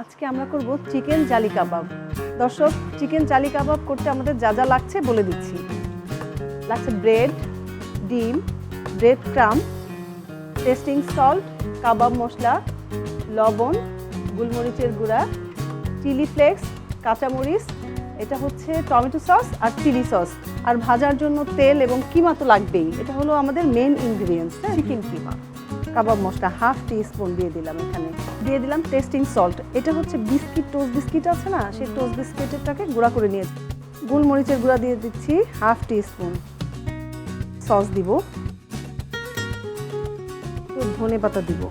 আজকে আমরা করব চিকেন জালি কাবাব। দর্শক, চিকেন জালি কাবাব করতে আমাদের যা যা লাগছে বলে দিচ্ছি। লাগছে ব্রেড, ডিম, ব্রেড ক্রাম্ব, টেস্টিং সল্ট, কাবাব মশলা, লবণ, গোলমরিচের গুঁড়া, চিলি ফ্লেক্স, কাঁচামরিচ, এটা হচ্ছে টমেটো সস আর চিলি সস, আর ভাজার জন্য তেল এবং কিমা তো লাগবেই। এটা হলো আমাদের মেন ইনগ্রিডিয়েন্টস। চিকেন কিমা, কাবাব মশলা হাফ টিস্পুন দিয়ে দিলাম, এখানে দিয়ে দিলাম টেস্টিং সল্ট। এটা হচ্ছে বিস্কিট, টোস্ট বিস্কিট আছে না, সেই টোস্ট বিস্কিটটাকে গুঁড়া করে নিয়েছি। গোলমরিচের গুঁড়া দিয়ে দিচ্ছি হাফ টিস্পুন, সস দিব, একটু ধনে পাতা দিব,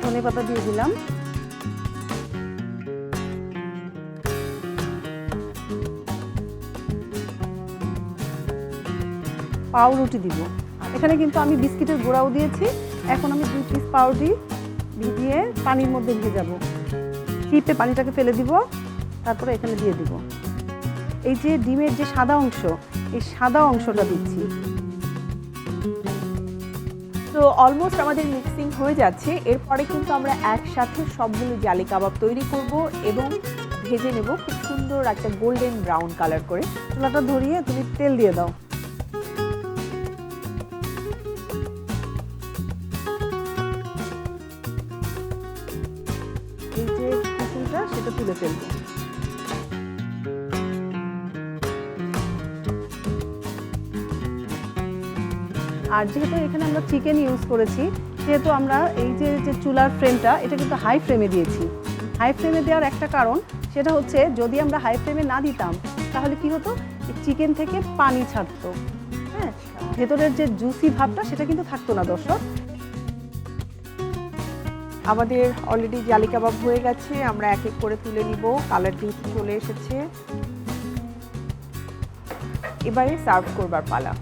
ধনে পাতা দিয়ে দিলাম, পাউরুটি দিব। এখানে কিন্তু আমি বিস্কিটের গুঁড়াও দিয়েছি। এখন আমি 2 পিস পাউরুটি ভিজিয়ে পানির মধ্যে ভেজাবো। চিপে পানিটাকে ফেলে দিব, তারপরে এখানে দিয়ে দিব। এই যে ডিমের যে সাদা অংশ, এই সাদা অংশটা দিচ্ছি। তো অলমোস্ট আমাদের মিক্সিং হয়ে যাচ্ছে। এরপরে কিন্তু আমরা একসাথে সবগুলো জালি কাবাব তৈরি করব এবং ভেজে নেব খুব সুন্দর একটা গোল্ডেন ব্রাউন কালার করে। চুলাটা ধরিয়ে তুমি তেল দিয়ে দাও। এই যে কুসুমটা সেটা তুলে ফেলবো। আর যেহেতু এখানে আমরা চিকেন ইউজ করেছি, সেহেতু আমরা এই যে চুলার ফ্লেমটা এটা কিন্তু হাই ফ্লেমে দিয়েছি। হাই ফ্লেমে দেওয়ার একটা কারণ, সেটা হচ্ছে যদি আমরা হাই ফ্লেমে না দিতাম তাহলে কি হতো, চিকেন থেকে পানি ছাড়তো। হ্যাঁ, ভেতরের যে জুসি ভাবটা সেটা কিন্তু থাকতো না। দর্শক, আমাদের অলরেডি জালি কাবাব হয়ে গেছে, আমরা এক এক করে তুলে নিব। কালার কিন্তু চলে এসেছে। এবারে সার্ভ করবার পালা।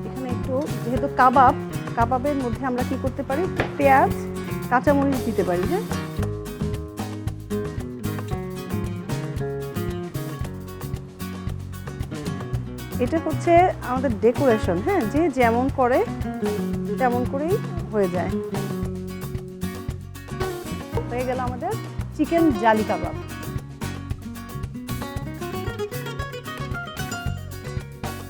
এখানে একটু যেহেতু কাবাবের মধ্যে আমরা কি করতে পারি, পেঁয়াজ, কাঁচামরিচ দিতে পারি। হ্যাঁ, এটা হচ্ছে আমাদের ডেকোরেশন। হ্যাঁ, যে যেমন করে তেমন করেই হয়ে যায়। হয়ে গেল আমাদের চিকেন জালি কাবাব।